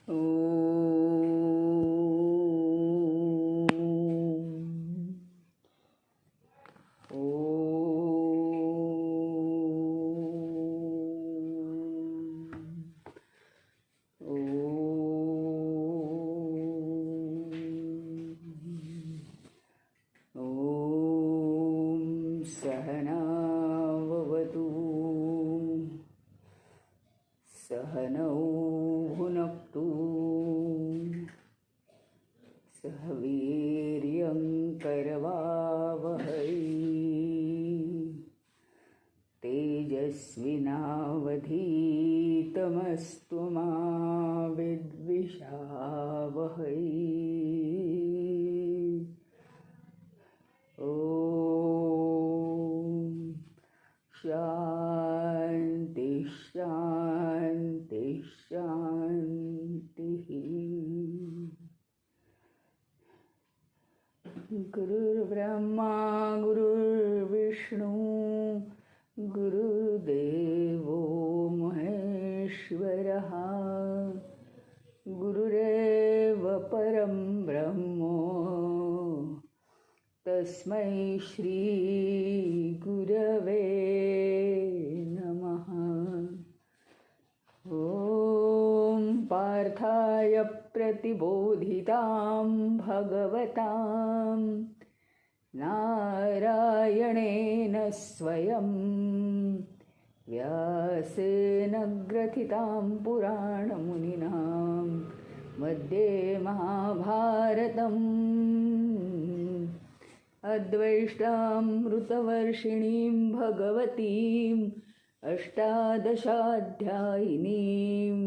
ॐ सहनाववतु सहनौ भुनक्तु सह वीर्यं करवावहै तेजस्विनावधीतमस्तु मा विद्विषावहै। ॐ शान्ति शान्ति शान्तिः। गुरुर्ब्रह्मा गुरुर्विष्णु गुरुर्देवो महेश्वरः गुरुरेव परं ब्रह्म तस्मै श्री गुरवे नमः। ॐ पार्थाय प्रतिबोधितां भगवतां नारायणेन स्वयं व्यासेन ग्रथितां पुराणमुनिना मध्ये महाभारतम् अद्वैष्टामृतवर्षिणीं भगवतीम् अष्टादशाध्यायिनीम्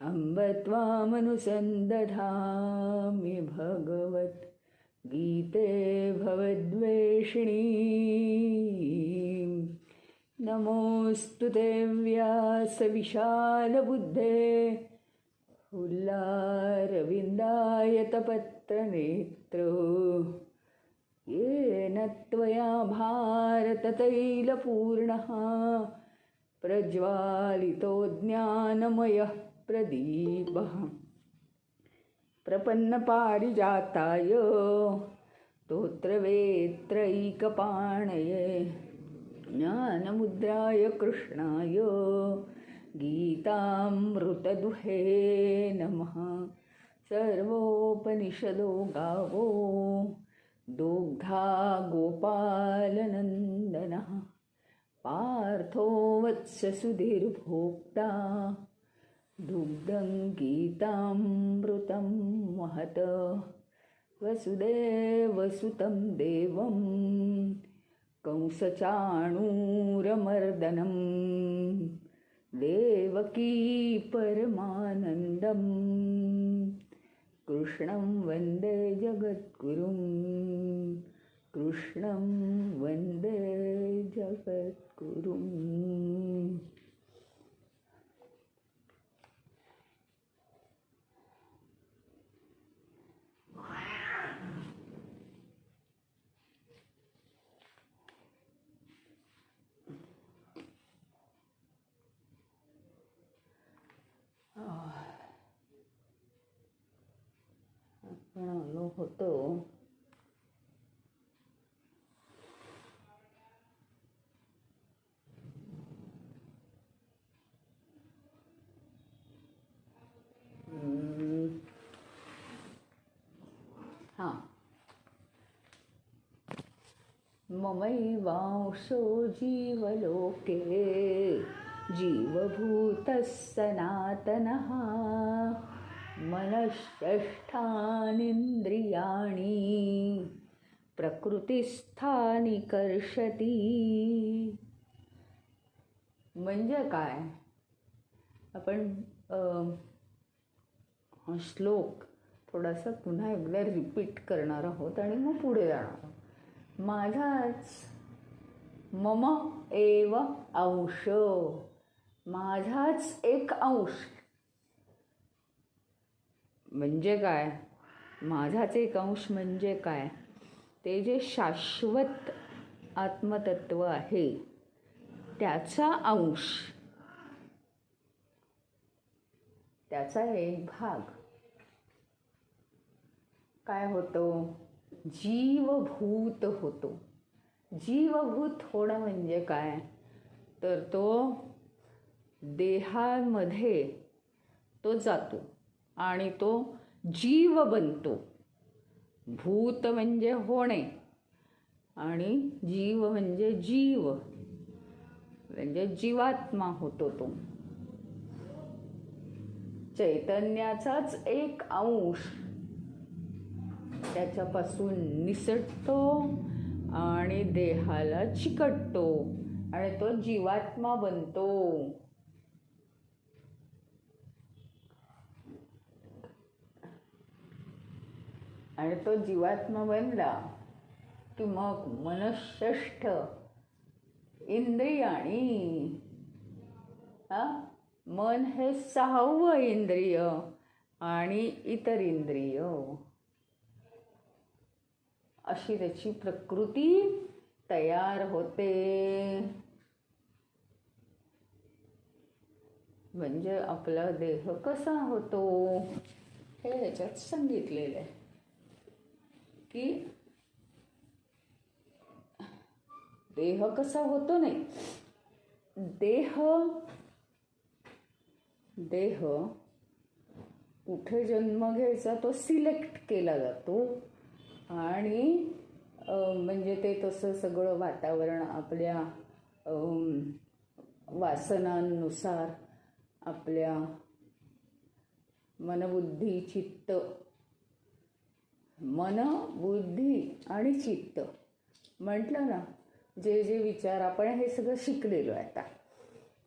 अम्ब त्वामनुसन्दधामि भगवद्गीते भवद्वेषिणीम्। नमोऽस्तु ते व्यासविशालबुद्धे फुल्लारविन्दायतपत्रनेत्रो येन त्वया भारततैलपूर्णः प्रज्वालितो ज्ञानमयः प्रदीपः प्रपन्नपारिजाताय स्तोत्रवेत्रैकपाणये ज्ञानमुद्राय कृष्णाय गीतामृतदुहे नमः। सर्वोपनिषदो गावो दुग्धा गोपालनन्दनः पार्थो वत्ससुधीर्भोक्ता दुग्धं गीतामृतं महत। वसुदेवसुतं देवं कंसचाणूरमर्दनं देवकी परमानन्दं कृष्णं वन्दे जगद्गुरुं कृष्णं वन्दे जगद्गुरुं। आपण आलो होतो ममैवांशो जीवलोके जीवभूतः सनातनः मनश्चेष्टानीन्द्रियाणि प्रकृतिस्थानि कर्षति। म्हणजे काय? आपण हा श्लोक थोडासा पुन्हा एकदा रिपीट करणार आहोत आणि मग पुढे जाणार आहोत. माझाच मम एव अंश, माझाच एक अंश म्हणजे काय? माझाच एक अंश म्हणजे काय? ते जे शाश्वत आत्मतत्व आहे त्याचा अंश, त्याचा एक भाग काय होतो, जीवभूत होतो. जीवभूत होणं म्हणजे काय, तर तो देहामध्ये तो जातो आणि तो जीव बनतो. भूत म्हणजे होणे आणि जीव म्हणजे जीव, म्हणजे जीवात्मा होतो तो. चैतन्याचाच एक अंश त्याच्यापासून निसटतो आणि देहाला चिकटतो आणि तो जीवात्मा बनतो. आणि तो जीवात्मा बनला की मग मनःषष्ठ इंद्रियाणी, मन हे 6वं इंद्रिय आणि इतर इंद्रिय, अशी त्याची प्रकृती तयार होते. म्हणजे आपला देह कसा होतो हे ह्याच्यात सांगितलेलं आहे की देह कसा होतो, नाही देह कुठे जन्म घ्यायचा तो सिलेक्ट केला जातो आणि म्हणजे ते तसं सगळं वातावरण आपल्या वासनांनुसार आपल्या मनबुद्धी चित्त, मन बुद्धी आणि चित्त म्हटलं ना, जे जे विचार आपण हे सगळं शिकलेलो आहे आता,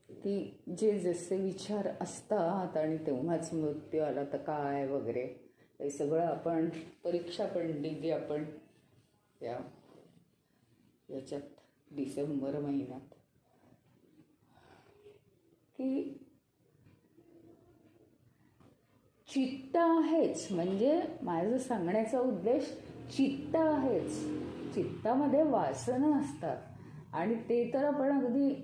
की जे जसे विचार असतात आणि तेव्हाच मृत्यू आला तर काय वगैरे, हे सगळं आपण परीक्षा पण दिली आपण याच्यात डिसेंबर महिन्यात, की चित्त आहेच. म्हणजे माझं सांगण्याचा उद्देश चित्त आहेच. चित्तामध्ये वासना असतात आणि ते तर आपण अगदी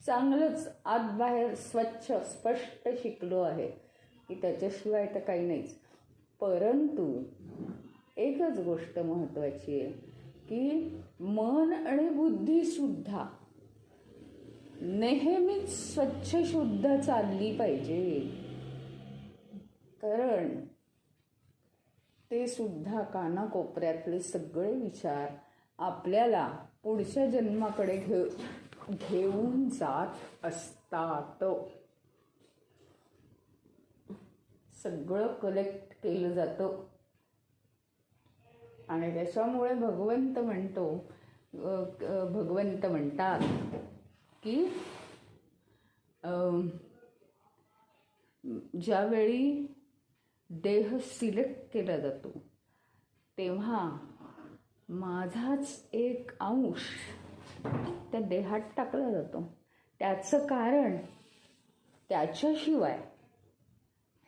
चांगलंच आत बाहेर स्वच्छ स्पष्ट शिकलो आहे की त्याच्याशिवाय तर काही नाहीच. परंतु एकच गोष्ट महत्त्वाची आहे की मन आणि बुद्धीसुद्धा नेहमीच स्वच्छ शुद्ध चालली पाहिजे, कारण ते सुद्धा कानाकोपऱ्यातले सगळे विचार आपल्याला पुढच्या जन्माकडे घेऊन जात असतात. सगळं कलेक्ट केलं जातं आणि त्याच्यामुळे भगवंत म्हणतात की ज्यावेळी देह सिलेक्ट केला जातो तेव्हा माझाच एक अंश त्या देहात टाकला जातो. त्याचं कारण त्याच्याशिवाय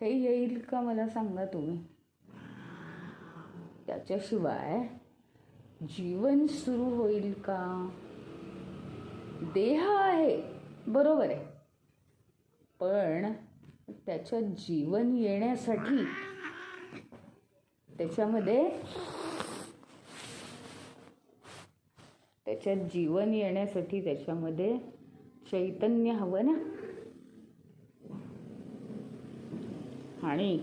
हे येईल का मला सांगा तुम्ही? त्याच्याशिवाय जीवन सुरू होईल का? देह आहे बरोबर आहे, पण त्याच्यात जीवन येण्यासाठी त्याच्यामध्ये चैतन्य हवं ना. आणि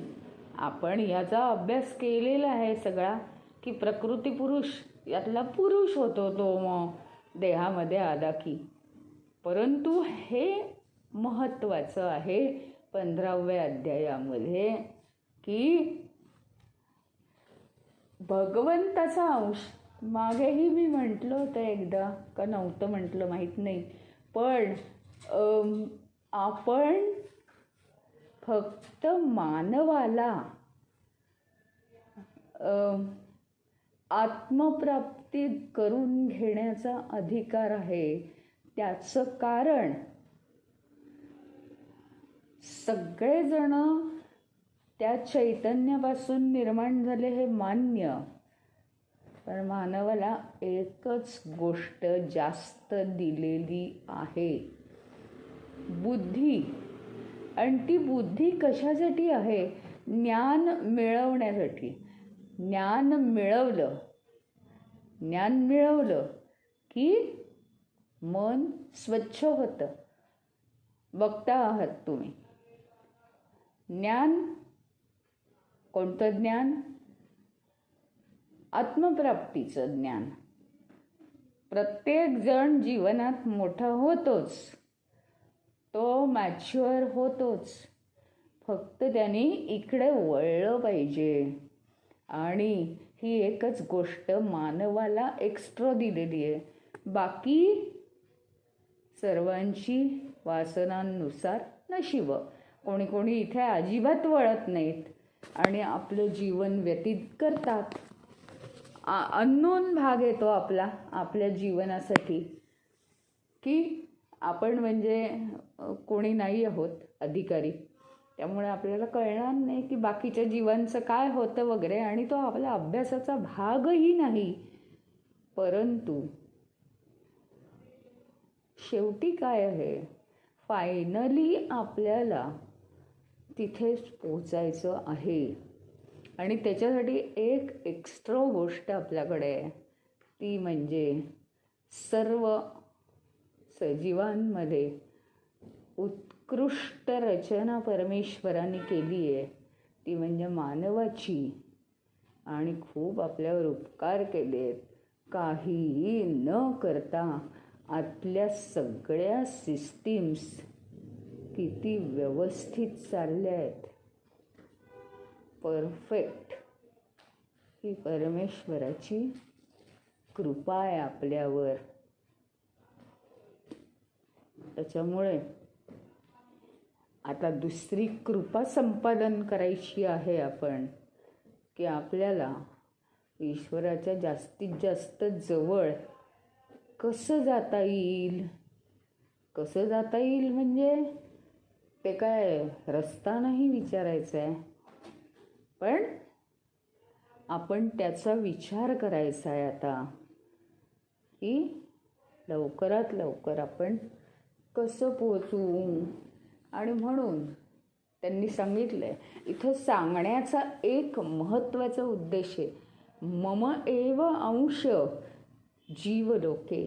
आपण याचा अभ्यास केलेला आहे सगळा की प्रकृती पुरुष यातला पुरुष होतो तो मग देहामध्ये आला की. परंतु हे महत्त्वाचं आहे 15व्या अध्यायामध्ये की भगवंताचा अंश, मागेही मी म्हटलं होतं एकदा का नव्हतं म्हटलं माहीत नाही, पण आपण फक्त मानवाला आत्मप्राप्ती करून घेण्याचा अधिकार आहे. त्याचं कारण सगळेजण त्या चैतन्यापासून निर्माण झाले हे मान्य, पण मानवाला एकच गोष्ट जास्त दिलेली आहे, बुद्धी. आणि ती बुद्धी कशासाठी आहे? ज्ञान मिळवण्यासाठी. ज्ञान मिळवलं की मन स्वच्छ होतं. बघता आहात तुम्ही. ज्ञान, कोणतं ज्ञान? आत्मप्राप्तीचं ज्ञान. प्रत्येक जण जीवनात मोठा होतोच, तो मॅच्युअर होतोच. फक्त त्यांनी इकडे वळलं पाहिजे. आणि ही एकच गोष्ट मानवाला एक्स्ट्रा दिलेली आहे. बाकी सर्वांची वासनांनुसार नशीब. कोणी कोणी इथे अजिबात वळत नाहीत आणि आपलं जीवन व्यतीत करतात. अननोन भाग येतो आपल्या जीवनासाठी की आपण म्हणजे कोणी नाही आहोत अधिकारी. त्यामुळे आपल्याला कळणार नाही की बाकीच्या जीवांचं काय होतं वगैरे, आणि तो आपल्या अभ्यासाचा भागही नाही. परंतु शेवटी काय आहे, फायनली आपल्याला तिथेच पोचायचं आहे. आणि त्याच्यासाठी एक एक्स्ट्रा गोष्ट आपल्याकडे आहे, ती म्हणजे सर्व सजीवांमध्ये उत्कृष्ट रचना परमेश्वराने केली आहे, ती म्हणजे मानवाची. आणि खूप आपल्यावर उपकार केले आहेत. काहीही न करता आतल्या सगळ्या सिस्टीम्स किती व्यवस्थित चालल्या आहेत. परफेक्ट. ही परमेश्वराची कृपा आहे आपल्यावर. त्याच्यामुळे आता दुसरी कृपा संपादन करायची आहे आपण, की आपल्याला ईश्वराच्या जास्तीत जास्त जवळ कसं जाता येईल. कसं जाता येईल म्हणजे ते काय रस्ता नाही विचारायचा आहे, पण आपण त्याचा विचार करायचा आहे आता, की लवकरात लवकर आपण कसं पोहोचू. आणि म्हणून त्यांनी सांगितलं आहे, इथं सांगण्याचा एक महत्त्वाचा उद्देश आहे, मम एव अंश जीवलोके.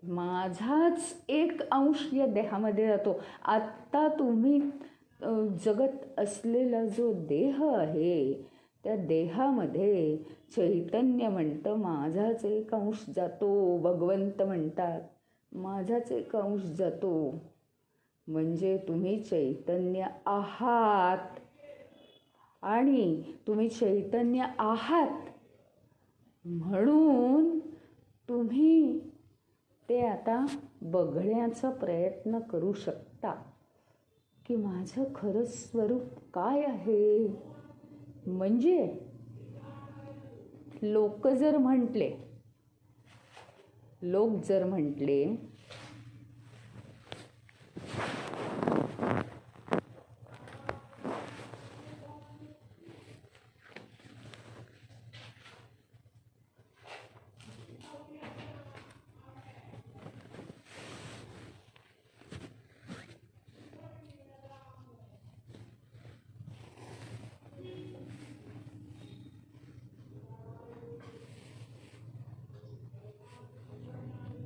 माझाच एक अंश या देहामध्ये जातो. आत्ता तुम्ही जगत असलेला जो देह आहे, त्या देहामध्ये चैतन्य म्हणतं माझाच एक अंश जातो. भगवंत म्हणतात माझाच एक अंश जातो. म्हणजे तुम्ही चैतन्य आहात. आणि तुम्ही चैतन्य आहात म्हणून तुम्ही ते आता बघण्याचा प्रयत्न करू शकता की माझं खरं स्वरूप काय आहे. म्हणजे लोक जर म्हटले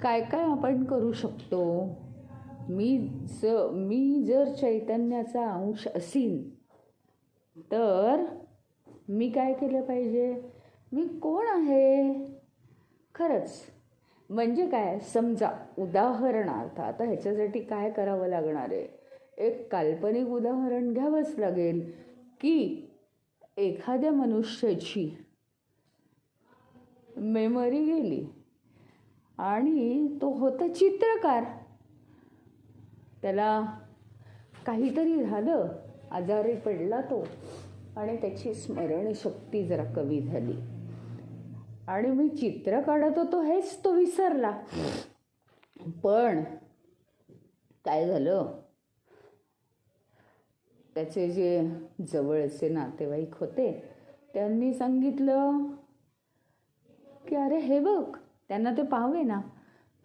काय काय आपण करू शकतो. मी जर चैतन्याचा अंश असीन तर मी काय केलं पाहिजे. मी कोण आहे खरंच. म्हणजे काय, समजा उदाहरणार्थ आता ह्याच्यासाठी काय करावं लागणार आहे, एक काल्पनिक उदाहरण घ्यावंच लागेल की एखाद्या मनुष्याची मेमरी गेली आणि तो होता चित्रकार. त्याला काहीतरी झालं, आजारी पडला तो, आणि त्याची स्मरणशक्ती जरा कमी झाली. आणि मी चित्र काढत होतो हेच तो विसरला. पण काय झालं, त्याचे जे जवळचे नातेवाईक होते त्यांनी सांगितलं की अरे हे बघ, त्यांना ते पाहावे ना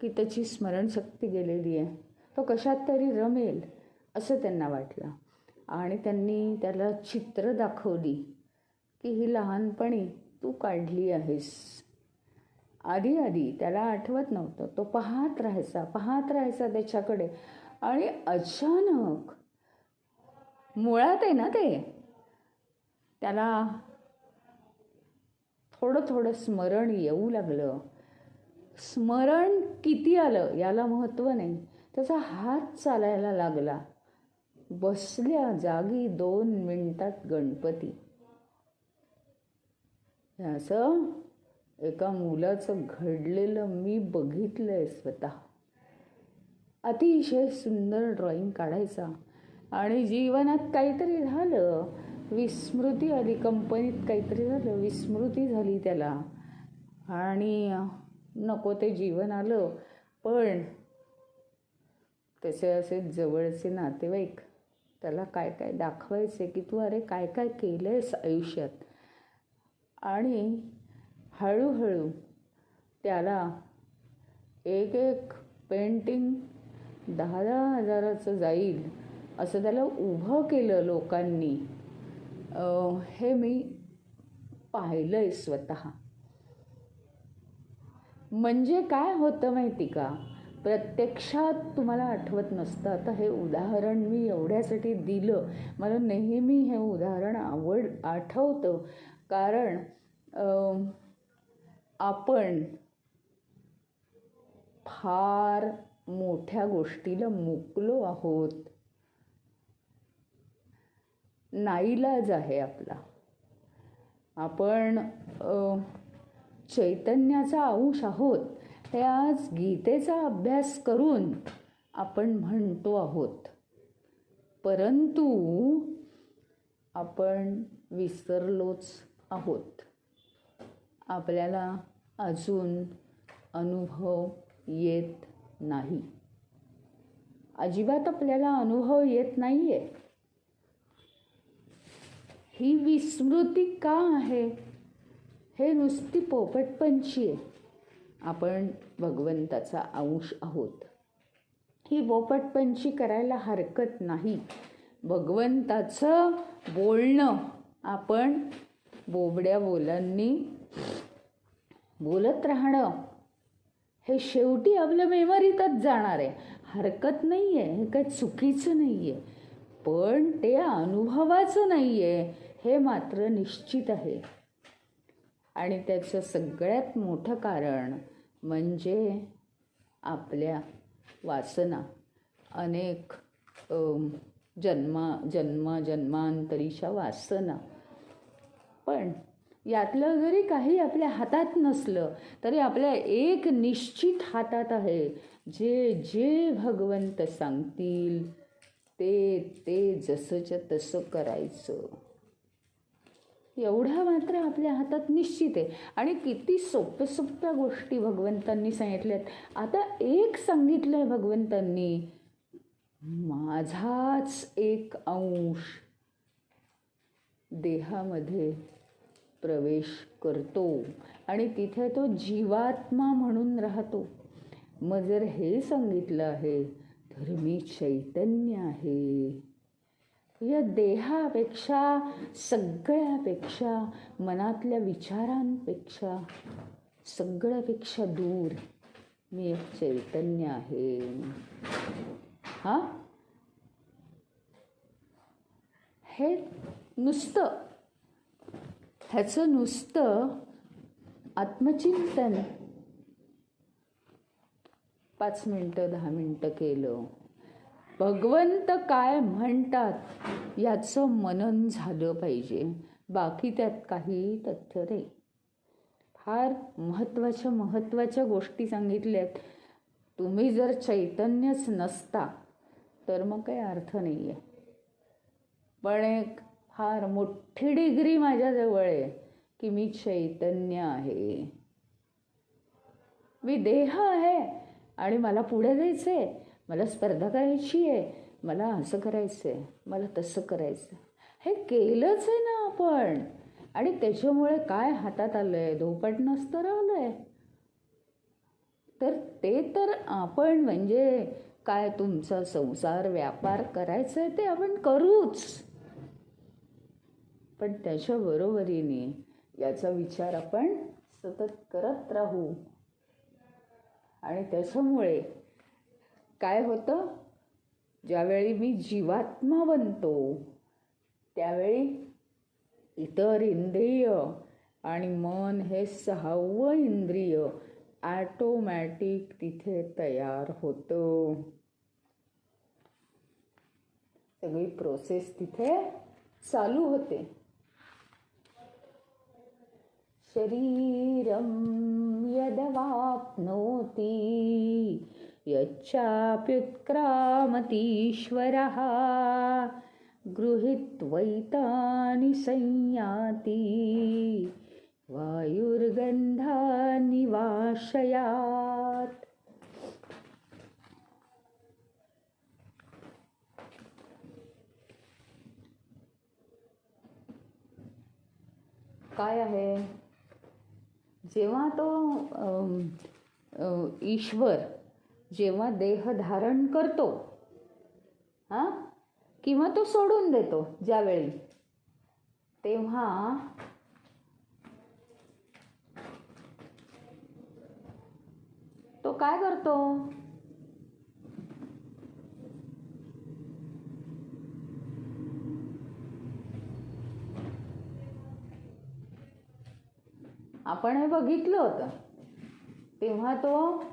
की त्याची स्मरणशक्ती गेलेली आहे, तो कशात तरी रमेल. असं त्यांना वाटलं. आणि त्यांनी त्याला चित्र दाखवली की ही लहानपणी तू काढली आहेस. आधी आधी त्याला आठवत नव्हतं. तो पाहत राहायचा त्याच्याकडे. आणि अचानक मुळात आहे ना ते, त्याला थोडं थोडं स्मरण येऊ लागलं. स्मरण किती आलं याला महत्त्व नाही. त्याचा हात चालायला लागला. बसल्या जागी 2 मिनिटात गणपती. असं एका मुलाचं घडलेलं मी बघितलंय स्वतः. अतिशय सुंदर ड्रॉइंग काढायचा. आणि जीवनात काहीतरी झालं, विस्मृती आली, कंपनीत काहीतरी झालं, विस्मृती झाली त्याला आणि नको ते जीवन आलं. पण त्याचे असे जवळचे नातेवाईक त्याला काय काय दाखवायचे की तू अरे काय काय केलं आहेस आयुष्यात. आणि हळूहळू त्याला एक एक पेंटिंग 10,000 हजाराचं जाईल असं त्याला उभं केलं लोकांनी. हे मी पाहिलं आहे स्वतः. म्हणजे काय होतं माहिती का, प्रत्यक्षात तुम्हाला आठवत नसतं. आता हे उदाहरण मी एवढ्यासाठी दिलं, मला नेहमी हे उदाहरण आठवतं. कारण आपण फार मोठ्या गोष्टीला मुकलो आहोत. नाईलाज आहे आपला. आपण चैतन्याचा अंश आहोत हे आज गीतेचा अभ्यास करून आपण म्हणतो आहोत. परंतु आपण विसरलोच आहोत. आपल्याला अजून अनुभव येत नाही. अजिबात आपल्याला अनुभव येत नाही आहे. ही विस्मृती का आहे? हे नुसती पोपटपंची आहे. आपण भगवंताचा अंश आहोत. ही पोपटपंची करायला हरकत नाही. भगवंताचं बोलणं आपण बोबड्या बोलांनी बोलत राहणं हे शेवटी आपल्या मेमरीतच जाणार आहे. हरकत नाही आहे, हे काही चुकीचं नाही आहे. पण ते अनुभवाचं नाही आहे हे मात्र निश्चित आहे. आणि त्याचं सगळ्यात मोठं कारण म्हणजे आपल्या वासना. अनेक जन्मांतरीच्या वासना. पण यातलं जरी काही आपल्या हातात नसलं तरी आपल्या एक निश्चित हातात आहे. जे जे भगवंत सांगतील ते ते जसंच्या तसं करायचं. एवढा मात्र आपल्या हातात निश्चित आहे. आणि किती सोप्या सोप्या गोष्टी भगवंतांनी सांगितल्यात. आता एक सांगितलं आहे भगवंतांनी, माझाच एक अंश देहामध्ये प्रवेश करतो आणि तिथे तो जीवात्मा म्हणून राहतो. मग जर हे सांगितलं आहे तर मी चैतन्य आहे. या देहापेक्षा, सगळ्यापेक्षा, मनातल्या विचारांपेक्षा सगळ्यापेक्षा दूर मी एक चैतन्य आहे. हा, हे नुसतं, ह्याचं नुसतं आत्मचिंतन 5 मिनिटं 10 मिनिटं केलं, भगवंत काय म्हणतात याचं मनन झालं पाहिजे. बाकी त्यात काही तथ्य नाही. फार महत्त्वाच्या गोष्टी सांगितल्यात. तुम्ही जर चैतन्यच नसता तर मग काही अर्थ नाही आहे. पण एक फार मोठी डिग्री माझ्याजवळ आहे की मी चैतन्य आहे. मी देह आहे आणि मला पुढे जायचं आहे, मला स्पर्धा करायची आहे, मला असं करायचं आहे, मला तसं करायचं आहे. हे केलंच आहे ना आपण. आणि त्याच्यामुळे काय हातात आलं आहे? धोपट नसतं राहिलं आहे. तर ते तर आपण म्हणजे काय तुमचा संसार व्यापार करायचा आहे ते आपण करूच, पण त्याच्या बरोबरीने याचा विचार आपण सतत करत राहू. आणि त्याच्यामुळे काय होतं, ज्यावेळी मी जीवात्मा बनतो त्यावेळी इतर इंद्रिय आणि मन हे 6वं इंद्रिय ॲटोमॅटिक तिथे तयार होतं. सगळी प्रोसेस तिथे चालू होते. शरीरं यदवाप्नोति यच्चाप्युत्क्रामतीश्वरः गृहीत्वैतानि संयाति वायुर्गन्धानि वाशयात्. काय आहे, जेव्हा तो ईश्वर जेव्हा देह धारण करतो किंवा तो सोडून देतो ज्यावेळी, तेव्हा तो काय करतो, आपण हे बघितलं होतं. तेव्हा तो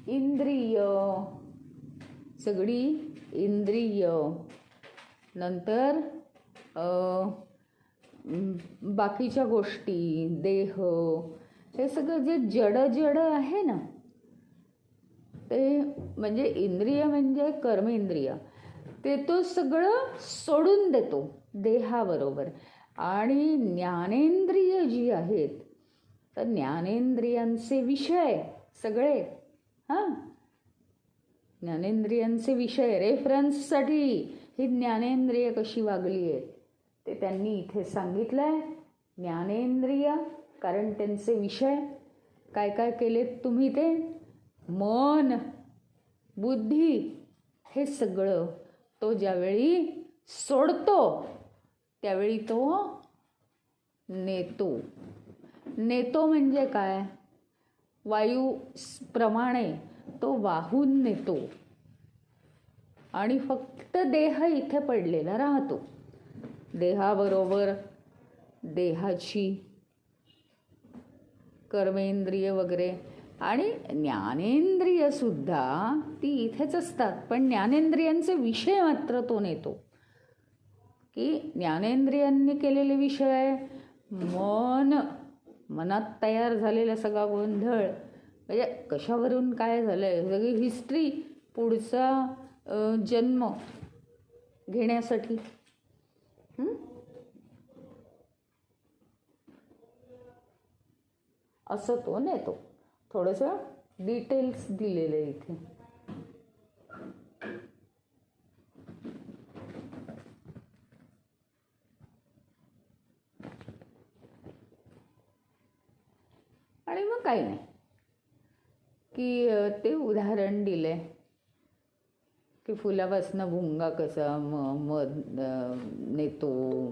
इंद्रिय, सगळी इंद्रिय, नंतर बाकीच्या गोष्टी, देह, हे सगळं जे जड जड आहे ना, ते म्हणजे इंद्रिय म्हणजे कर्मेंद्रिय, ते तो सगळं सोडून देतो देहाबरोबर. आणि ज्ञानेंद्रिय जी आहेत, तर ज्ञानेंद्रियांचे विषय सगळे, ज्ञानेंद्रियांचे विषय रेफरन्ससाठी ही ज्ञानेंद्रिय कशी वागली आहेत ते त्यांनी इथे सांगितलं आहे. ज्ञानेंद्रिय, कारण त्यांचे विषय काय काय केलेत तुम्ही, ते मन, बुद्धी, हे सगळं तो ज्यावेळी सोडतो त्यावेळी तो नेतो. नेतो म्हणजे काय, वायूप्रमाणे तो वाहून नेतो आणि फक्त देह इथे पडलेला राहतो. देहाबरोबर देहाची कर्मेंद्रिय वगैरे आणि ज्ञानेंद्रिय सुद्धा ती इथेच असतात, पण ज्ञानेंद्रियांचे विषय मात्र तो नेतो. की ज्ञानेंद्रियांनी केलेले विषय, मनात तयार झालेला सगळा गोंधळ, म्हणजे कशावरून काय झालं आहे, सगळी हिस्ट्री पुढचा जन्म घेण्यासाठी. असं तो नेतो. थोडंसं डिटेल्स दिलेले इथे. आणि मग काही नाही की ते उदाहरण दिले की फुलापासनं भुंगा कसा मध नेतो,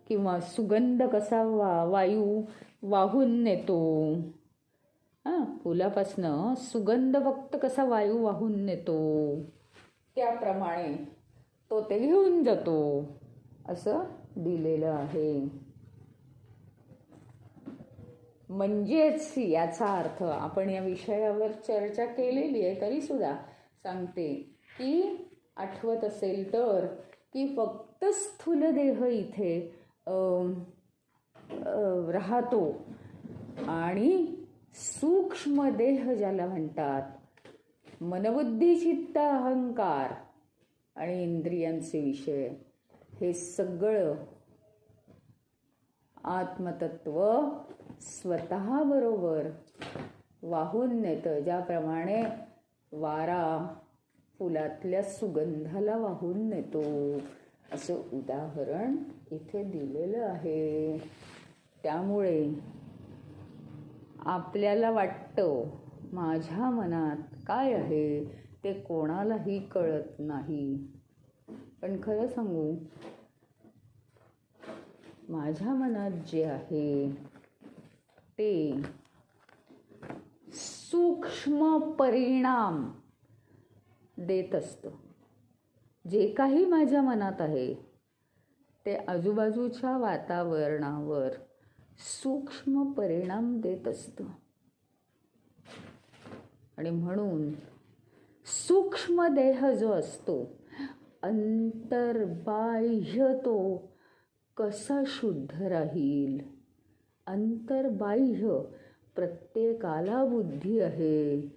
किंवा सुगंध कसा वायू वाहून नेतो. फुलापासनं सुगंध फक्त कसा वायू वाहून नेतो, त्याप्रमाणे तो ते घेऊन जातो, असं दिलेलं आहे. म्हणजेच याचा अर्थ आपण या विषयावर चर्चा केलेली आहे, तरी सुद्धा सांगते की आठवत असेल तर, की फक्त स्थूल देह इथे राहतो आणि सूक्ष्म देह ज्याला म्हणतात, मनबुद्धी चित्त अहंकार आणि इंद्रियांचे विषय, हे सगळं आत्मतत्व स्वतः बरोबर वाहून नेतं. ज्याप्रमाणे वारा फुलातल्या सुगंधाला वाहून नेतो, असं उदाहरण इथे दिलेलं आहे. त्यामुळे आपल्याला वाटतं माझ्या मनात काय आहे ते कोणालाही कळत नाही. पण खरं सांगू, माझ्या मनात जे आहे ते सूक्ष्म परिणाम देत असतं. जे काही माझ्या मनात आहे ते आजूबाजूच्या वातावरणावर सूक्ष्म परिणाम देत असतं. आणि म्हणून सूक्ष्म देह जो असतो, अंतर्बाह्य तो कसा शुद्ध राहील. अंतर्बाह्य प्रत्येकाला बुद्धी आहे,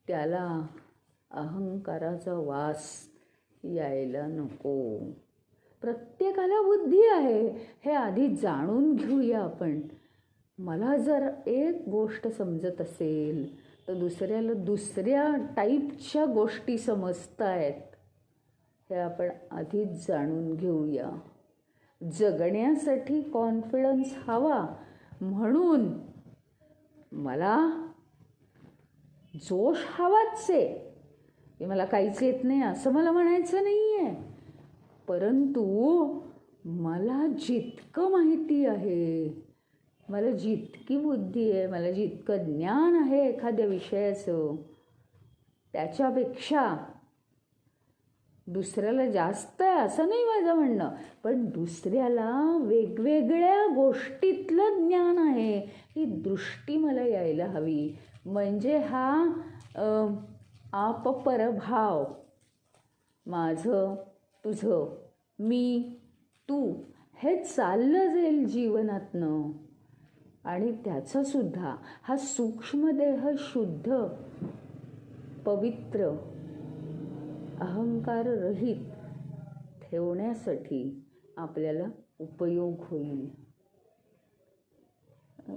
त्याला अहंकाराचा वास यायला नको. प्रत्येकाला बुद्धी आहे हे आधी जाणून घेऊया आपण. मला जर एक गोष्ट समजत असेल तर दुसऱ्याला दुसऱ्या टाईपच्या गोष्टी समजतायत हे आपण आधीच जाणून घेऊया. जगण्यासाठी कॉन्फिडन्स हवा, म्हणून मला जोश हवाच आहे की मला काहीच येत नाही असं मला म्हणायचं नाही आहे. परंतु मला जितकं माहिती आहे, मला जितकी बुद्धी आहे, मला जितकं ज्ञान आहे एखाद्या विषयाचं, त्याच्यापेक्षा दुसऱ्याला जास्त आहे असं नाही माझं म्हणणं. पण दुसऱ्याला वेगवेगळ्या गोष्टीतलं ज्ञान आहे ही दृष्टी मला यायला हवी. म्हणजे हा आपपरभाव, माझं तुझं, मी तू, हे चाललं जाईल जीवनातनं. आणि त्याचासुद्धा हा सूक्ष्मदेह शुद्ध, पवित्र, अहंकाररहित ठेवण्यासाठी आपल्याला उपयोग होईल.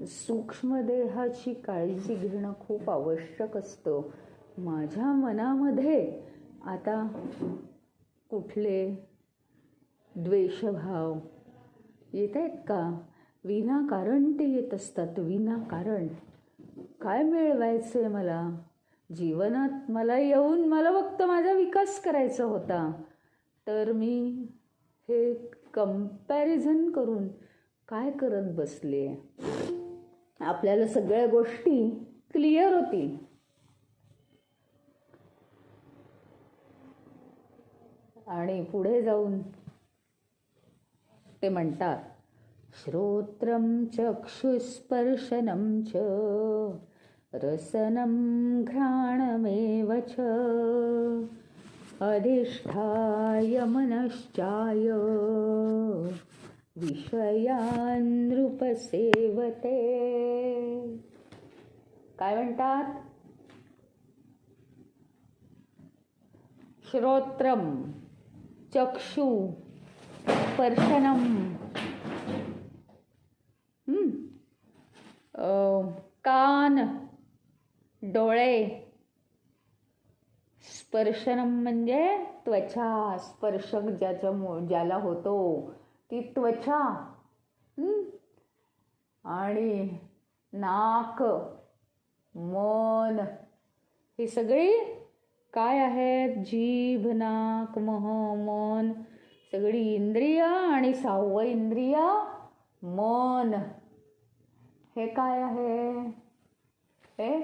सूक्ष्मदेहाची काळजी घेणं खूप आवश्यक असतं. माझ्या मनामध्ये आता कुठले द्वेषभाव येत आहेत का? विनाकारण ते येत असतात. विनाकारण काय मिळवायचं आहे मला जीवनात? मला येऊन मला फक्त माझा विकास करायचा होता. तर मी हे कंपॅरिझन करून काय करत बसले? आपल्याला सगळ्या गोष्टी क्लिअर होतील. आणि पुढे जाऊन ते म्हणतात, श्रोत्रं चक्षुस्पर्शनं च रसनं घ्राणमेव च अधिष्ठाय मनश्चाय विषयान् नृपसेवते. काय म्हणतात? श्रोत्रम चक्षु स्पर्शनम, कान डोळे, स्पर्शनम म्हणजे त्वचा, स्पर्शक ज्याला होतो ती त्वचा. आणि नाक, मन, ही सगळी काय आहेत? जीभ, नाक, मन, सगळी इंद्रिय. आणि 6वं इंद्रिय मन. हे काय आहे? हे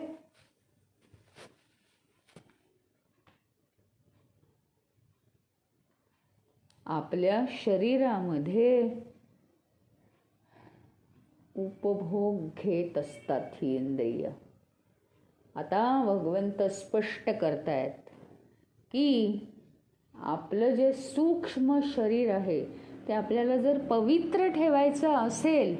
आपल्या शरीरामध्ये उपभोग घेत असतात ही इंद्रिय. आता भगवंत स्पष्ट करतायत की आपलं जे सूक्ष्म शरीर आहे ते आपल्याला जर पवित्र ठेवायचं असेल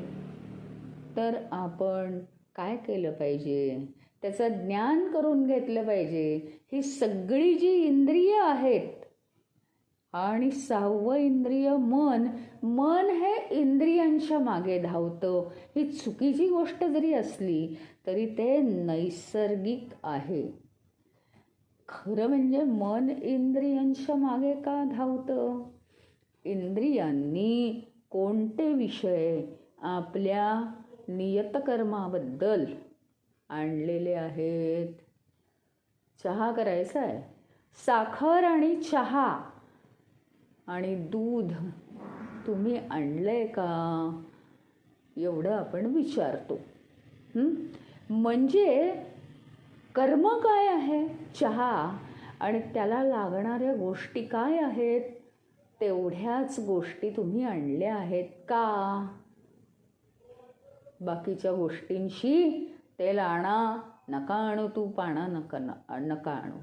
तर आपण काय केलं पाहिजे? त्याचं ज्ञान करून घेतलं पाहिजे. ही सगळी जी इंद्रिय आहेत आणि 6वं इंद्रिय मन, मन हे इंद्रियांच्या मागे धावतं. ही चुकीची गोष्ट जरी असली तरी ते नैसर्गिक आहे. खरं म्हणजे मन इंद्रियांच्या मागे का धावतं? इंद्रियांनी कोणते विषय आपल्या नियतकर्माबद्दल आणलेले आहेत? चहा करायचा आहे, साखर आणि चहा आणि दूध तुम्ही आणलंय का, एवढं आपण विचारतो. म्हणजे कर्म काय आहे चहा आणि त्याला लागणाऱ्या गोष्टी काय आहेत, तेवढ्याच गोष्टी तुम्ही आणल्या आहेत का. बाकीच्या गोष्टींशी तेल आणा नका आणू, तू पाणा नका आणू,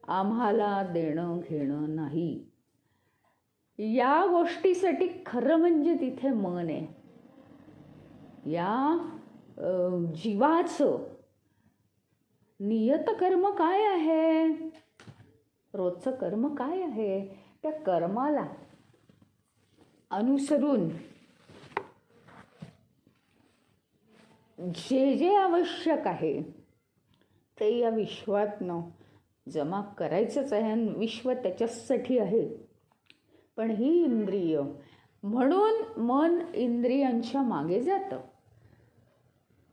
आम्हाला देणं घेणं नाही. या गोष्टीसाठी खरं म्हणजे तिथे मन आहे. या जीवाचं नियत कर्म काय आहे, रोजचं कर्म काय आहे, त्या कर्माला अनुसरून जे जे आवश्यक आहे ते या विश्वातनं जमा करायचंच आहे. आणि विश्व त्याच्यासाठी आहे. पण ही इंद्रिय, म्हणून मन इंद्रियांच्या मागे जातं,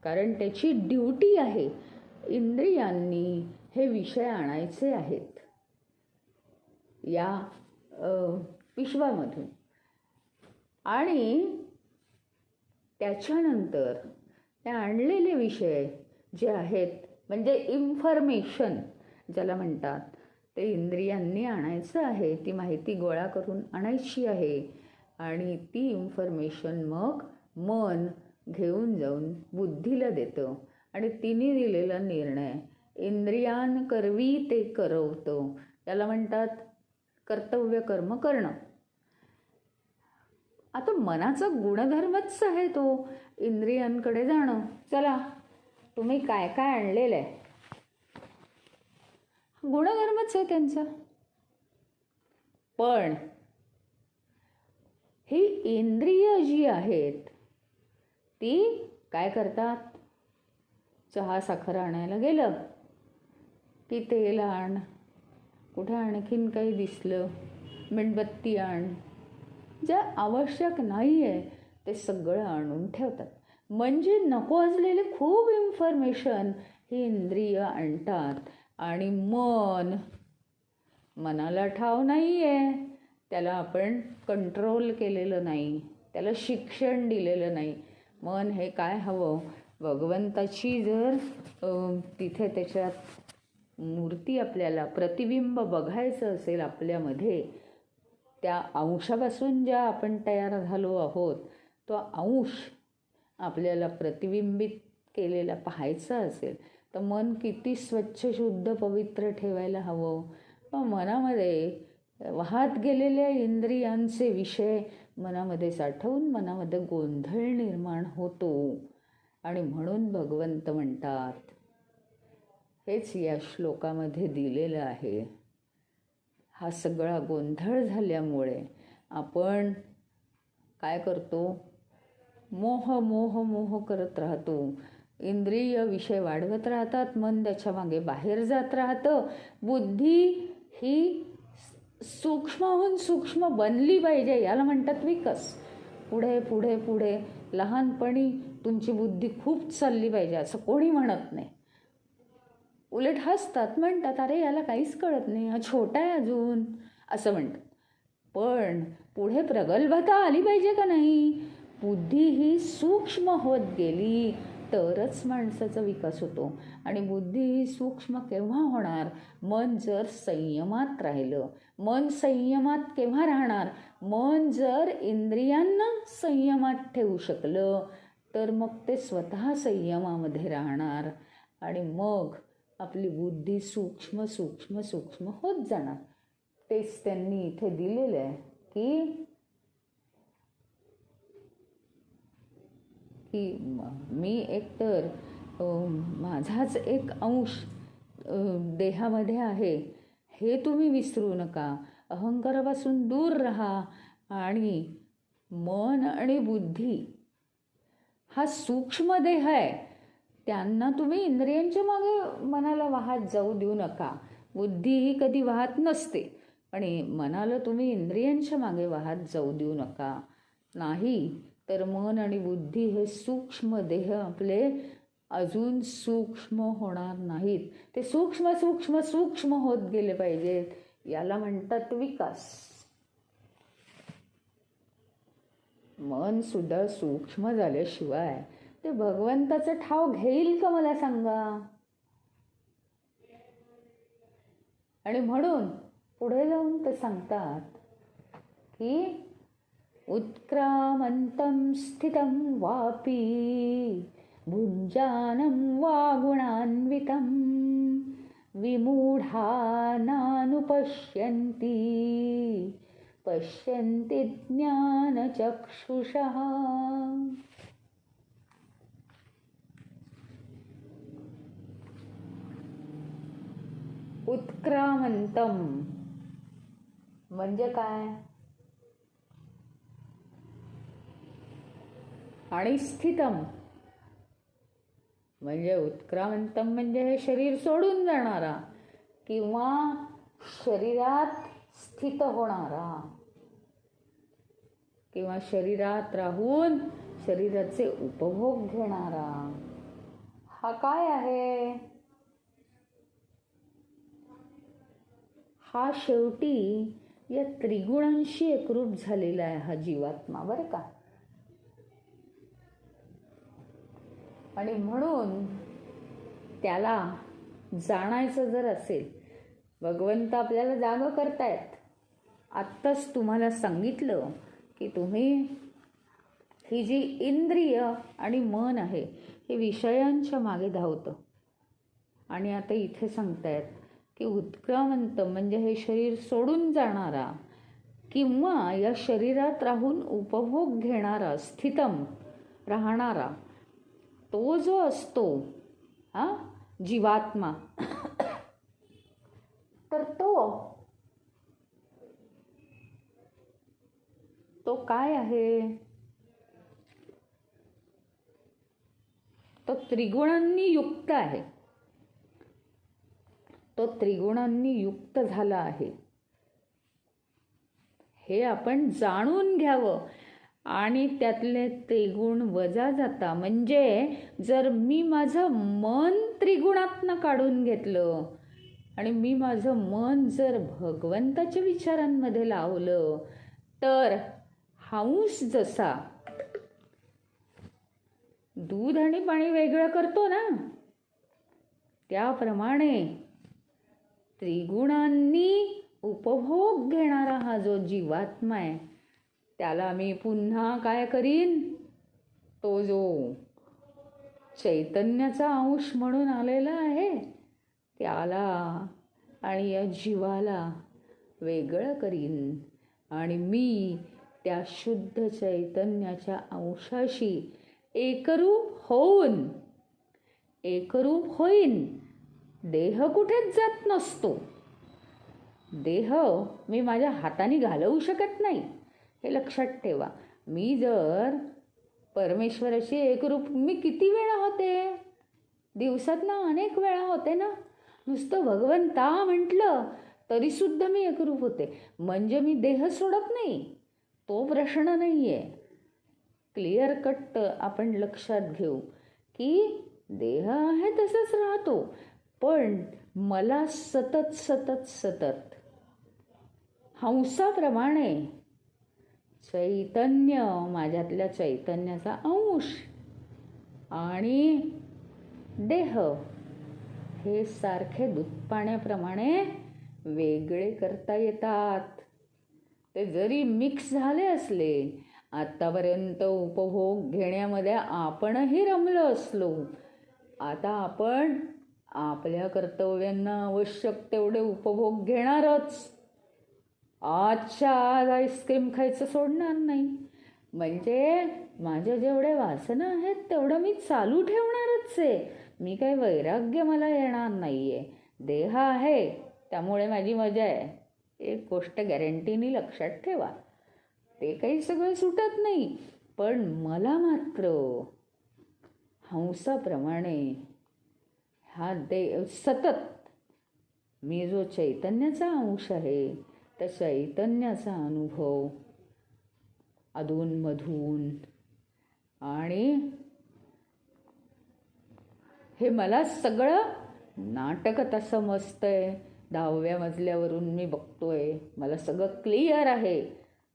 कारण त्याची ड्युटी आहे. इंद्रियांनी हे विषय आणायचे आहेत या विश्वामधून. आणि त्याच्यानंतर ते आणलेले विषय जे आहेत, म्हणजे इन्फॉर्मेशन ज्याला म्हणतात, ते इंद्रियांनी आणायचं आहे. ती माहिती गोळा करून आणायची आहे. आणि ती इन्फॉर्मेशन मग मन घेऊन जाऊन बुद्धीला देतं. आणि तिने दिलेला निर्णय इंद्रियांकरवी ते करवतं. त्याला म्हणतात कर्तव्य कर्म करणं. आता मनाचा गुणधर्मच आहे तो इंद्रियांकडे जाणं. चला तुम्ही काय काय आणलेलं आहे, गुणधर्मच आहे त्यांचा. पण ही इंद्रिय जी आहेत ती काय करतात, चहा साखर आणायला गेलं की तेल आण, कुठे आणखीन काही दिसलं मेणबत्ती आण, ज्या आवश्यक नाही आहे ते सगळं आणून ठेवतात. म्हणजे नको असलेले खूप इन्फॉर्मेशन ही इंद्रिय आणतात. आणि मनाला ठाव नाही आहे, त्याला आपण कंट्रोल केलेलं नाही, त्याला शिक्षण दिलेलं नाही. मन हे काय हवं, भगवंताची जर तिथे त्याच्यात मूर्ती आपल्याला प्रतिबिंब बघायचं असेल आपल्यामध्ये, त्या अंशापासून ज्या आपण तयार झालो आहोत, तो अंश आपल्याला प्रतिबिंबित केलेला पाहायचा असेल तर मन किती स्वच्छ शुद्ध पवित्र ठेवायला हवं. पण मनामध्ये वाहत गेलेल्या इंद्रियांचे विषय मनामध्ये साठवून मनामध्ये गोंधळ निर्माण होतो. आणि म्हणून भगवंत म्हणतात, हेच या श्लोकामध्ये दिलेलं आहे, हा सगळा गोंधळ झाल्यामुळे आपण काय करतो, मोह मोह मोह करत राहतो. इंद्रिय विषय वाढवत राहतात, मन त्याच्या मागे बाहेर जात राहतं. बुद्धी ही सूक्ष्महून सूक्ष्म बनली पाहिजे, याला म्हणतात विकास. पुढे पुढे पुढे लहानपणी तुमची बुद्धी खूप चालली पाहिजे असं कोणी म्हणत नाही. उलट हसतात, म्हणतात अरे याला काहीच कळत नाही, हा छोटा आहे अजून असं म्हणतात. पण पुढे प्रगल्भता आली पाहिजे का नाही. बुद्धी ही सूक्ष्म होत गेली तरच माणसाचा विकास होतो. आणि बुद्धी ही सूक्ष्म केव्हा होणार, मन जर संयमात राहिलं. मन संयमात केव्हा राहणार, मन जर इंद्रियांना संयमात ठेवू शकलं तर मग ते स्वतः संयमामध्ये राहणार. आणि मग आपली बुद्धी सूक्ष्म सूक्ष्म सूक्ष्म होत जाणार. तेच त्यांनी इथे दिलेलं आहे की मी एकतर माझाच एक अंश देहामध्ये आहे हे तुम्ही विसरू नका. अहंकारापासून दूर राहा. आणि मन आणि बुद्धी हा सूक्ष्म देह आहे, त्यांना तुम्ही इंद्रियांच्या मागे मनाला वाहत जाऊ देऊ नका. बुद्धी ही कधी वाहत नसते, आणि मनाला तुम्ही इंद्रियांच्या मागे वाहत जाऊ देऊ नका. नाही तर मन आणि बुद्धी हे सूक्ष्म देह आपले अजून सूक्ष्म होणार नाहीत. ते सूक्ष्म सूक्ष्म सूक्ष्म होत गेले पाहिजेत. याला म्हणतात विकास. मन सुद्धा सूक्ष्म झाल्याशिवाय ते भगवंताचं ठाव घेईल का मला सांगा. आणि म्हणून पुढे जाऊन ते सांगतात की उत्क्रामंतं स्थितं वापी भुञ्जानं वा गुणान्वितं विमूढा नानुपश्यन्ति पश्यन्ति ज्ञानचक्षुषः. उत्क्रामंतम म्हणजे काय आणि स्थितम म्हणजे उत्क्रामंतम म्हणजे हे शरीर सोडून जाणारा किंवा शरीरात स्थित होणारा किंवा शरीरात राहून शरीराचे उपभोग घेणारा. हा काय आहे. हा शेवटी या त्रिगुणांशी एकरूप झालेला आहे हा जीवात्मा बरं का. आणि म्हणून त्याला जाणायचं जर असेल, भगवंत आपल्याला जागं करतायत. आत्ताच तुम्हाला सांगितलं की तुम्ही ही जी इंद्रिय आणि मन आहे हे विषयांच्या मागे धावतं. आणि आता इथे सांगतायत की उत्क्रामंत म्हणजे हे शरीर सोडून जाणारा किंवा या शरीरात राहून उपभोग घेणारा, स्थितम राहणारा, तो जो असतो जीवात्मा, तर तो काय आहे. तो त्रिगुणांनी युक्त आहे. तो त्रिगुणांनी युक्त झाला आहे हे आपण जाणून घ्यावं. आणि त्यातले त्रिगुण वजा जाता म्हणजे जर मी माझं मन त्रिगुणातनं काढून घेतलं आणि मी माझं मन जर भगवंताच्या विचारांमध्ये लावलं तर हंस जसा दूध आणि पाणी वेगळं करतो ना, त्याप्रमाणे त्रिगुणांनी उपभोग घेणारा हा जो जीवात्मा आहे त्याला मी पुन्हा काय करीन. तो जो चैतन्याचा अंश म्हणून आलेला आहे त्याला आणि या जीवाला वेगळं करीन आणि मी त्या शुद्ध चैतन्याच्या अंशाशी एकरूप होईन. देह कुठेच जात नसतो. देह मी माझ्या हाताने घालवू शकत नाही हे लक्षात ठेवा. मी जर परमेश्वराशी एकरूप मी किती वेळा होते, दिवसातनं अनेक वेळा होते ना. नुसतं भगवंता म्हटलं तरीसुद्धा मी एकरूप होते. म्हणजे मी देह सोडत नाही, तो प्रश्न नाही आहे. क्लिअर कट आपण लक्षात घेऊ की देह आहे तसंच राहतो, पण मला सतत सतत सतत हंसाप्रमाणे चैतन्य, माझ्यातल्या चैतन्याचा अंश आणि देह हे सारखे दूध पाण्याप्रमाणे वेगळे करता येतात. ते जरी मिक्स झाले असले, आत्तापर्यंत उपभोग घेण्यामध्ये आपणही रमलो असलो, आता आपण आपल्या कर्तव्यांना आवश्यक तेवढे उपभोग घेणारच. आजच्या आज आईस्क्रीम खायचं सोडणार नाही. म्हणजे माझ्या जेवढे वासना आहेत तेवढं मी चालू ठेवणारच आहे. मी काही वैराग्य मला येणार नाही आहे. देह आहे त्यामुळे माझी मजा आहे. एक गोष्ट गॅरंटीनी लक्षात ठेवा, ते काही सगळं सुटत नाही, पण मला मात्र हंसाप्रमाणे हा सतत मी जो चैतन्याचा अंश आहे त्या चैतन्याचा अनुभव अधूनमधून आणि हे मला सगळं नाटकच असं मस्त आहे. 10व्या मजल्यावरून मी बघतोय, मला सगळं क्लिअर आहे,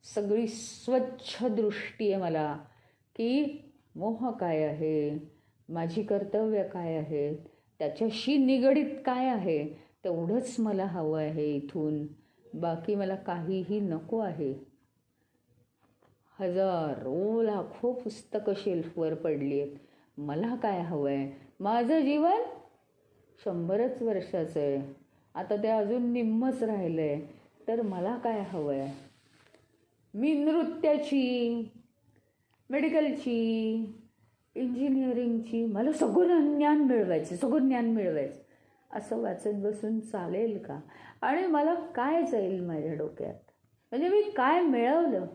सगळी स्वच्छ दृष्टी आहे मला, की मोह काय आहे, माझी कर्तव्य काय आहेत, त्याच्याशी निगडीत काय आहे, तेवढंच मला हवं आहे इथून, बाकी मला काहीही नको आहे. हजारो लाखो पुस्तकं शेल्फवर पडली आहेत. मला काय हवं आहे? माझं जीवन 100च वर्षाचं आहे. आता ते अजून निम्मच राहिलं आहे. तर मला काय हवं आहे? मी नृत्याची, मेडिकलची, इंजिनिअरिंगची, मला सगळं ज्ञान मिळवायचं, सगळं ज्ञान मिळवायचं. असं वाचत बसून चालेल का? आणि मला काय जाईल माझ्या डोक्यात? म्हणजे मी काय मिळवलं?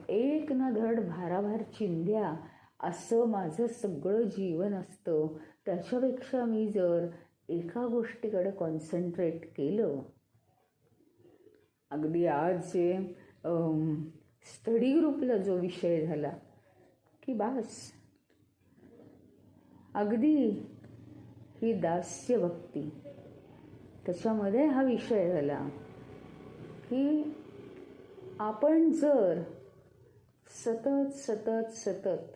एक ना धड भाराभार चिंध्या असं माझं सगळं जीवन असतं. त्याच्यापेक्षा मी जर एका गोष्टीकडे कॉन्सन्ट्रेट केलं, अगदी आज जे स्टडी ग्रुपला जो विषय झाला की बास, अगदी ही दास्य भक्ती, त्याच्यामध्ये हा विषय झाला की आपण जर सतत सतत सतत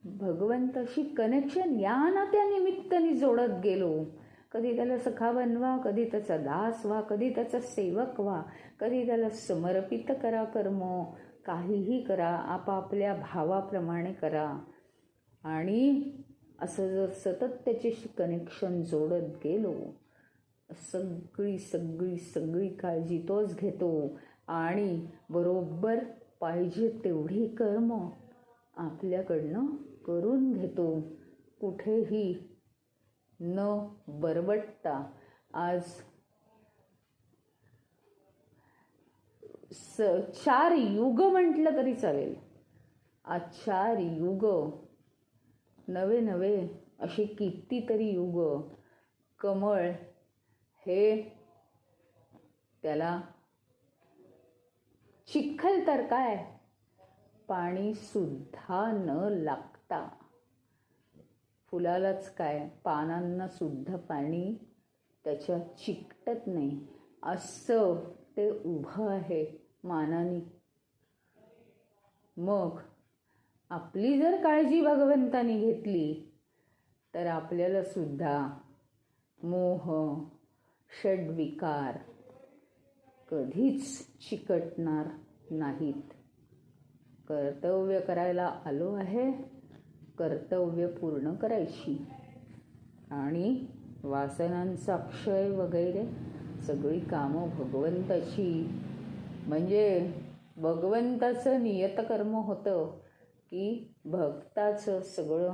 भगवंताशी कनेक्शन या ना त्या निमित्ताने जोडत गेलो, कधी त्याला सखा बनवा, कधी त्याचा दास व्हा, कधी त्याचा सेवक व्हा, कधी त्याला समर्पित करा कर्म, काहीही करा, आपापल्या भावाप्रमाणे करा. आणि असं जर सतत त्याच्याशी कनेक्शन जोडत गेलो, सगळी सगळी सगळी काळजी तोच घेतो आणि बरोबर पाहिजे तेवढी कर्म आपल्याकडनं करून घेतो, कुठेही न बरबटता. आज 4 युग म्हटलं तरी चालेल. आज 4 युग, नवे नवे अशी कितीतरी युग, कमळ हे त्याला चिखल तर काय, पाणी सुद्धा न लागता, फुलालाच काय, पानांना सुद्धा पाणी त्याच्या चिकटत नाही, असं ते उभं आहे मानाने. मग आपली जर काळजी भगवंतानी घेतली तर आपल्याला सुद्धा मोह, षड्विकार कधीच चिकटणार नाहीत. कर्तव्य करायला आलो आहे, कर्तव्य पूर्ण करायची, आणि वासनांचा क्षय वगैरे सगळी कामं भगवंताची, म्हणजे भगवंताचं नियतकर्म होतं की भक्ताचं सगळं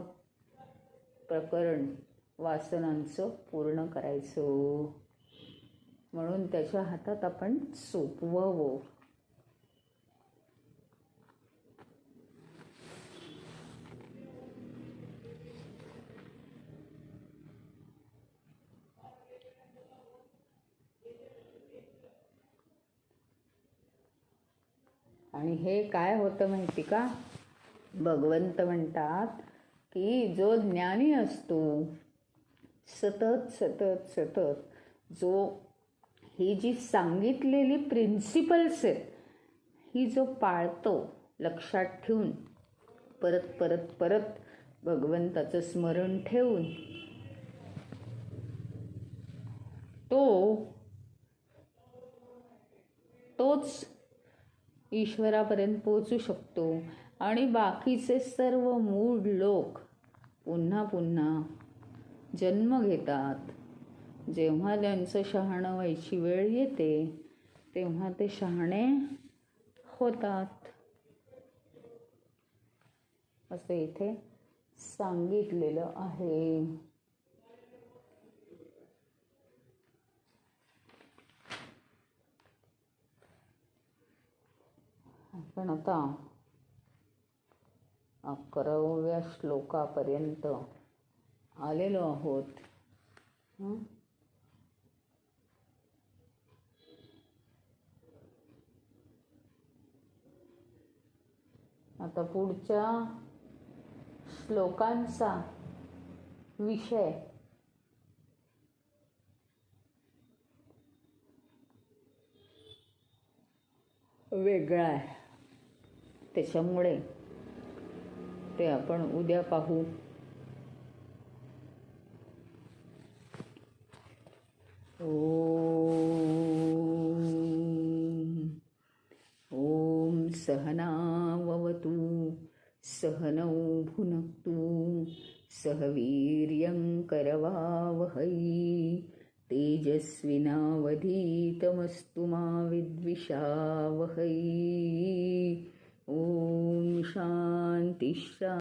प्रकरण वासनांचं पूर्ण करायचं, म्हणून त्याच्या हातात आपण सोपवावं. आणि हे काय होतं माहिती का? भगवंत म्हणतात की जो ज्ञानी असतो, सतत सतत सतत जो ही जी सांगितलेली प्रिन्सिपल्स आहेत ही जो पाळतो, लक्षात ठेवून परत परत परत भगवंताचं स्मरण ठेवून तोच ईश्वरापर्यंत पोचू शकतो. आणि बाकीचे सर्व मूढ लोक पुन्हा पुन्हा जन्म घेतात. जेव्हा त्यांचं शहाणं व्हायची वेळ येते तेव्हा ते शहाणे होतात, असं इथे सांगितलेलं आहे. आपण आता 11व्या श्लोकापर्यंत आलेलो आहोत. आता पुढच्या श्लोकांचा विषय वेगळा आहे. त्याच्यामुळे ते आपण उद्या पाहू. ओम सहनावतु सहनौ भुनक्तु सह वीर्यं करवावहै तेजस्विनावधीतमस्तु मा विद्विषावहै. ओम शांती शांती.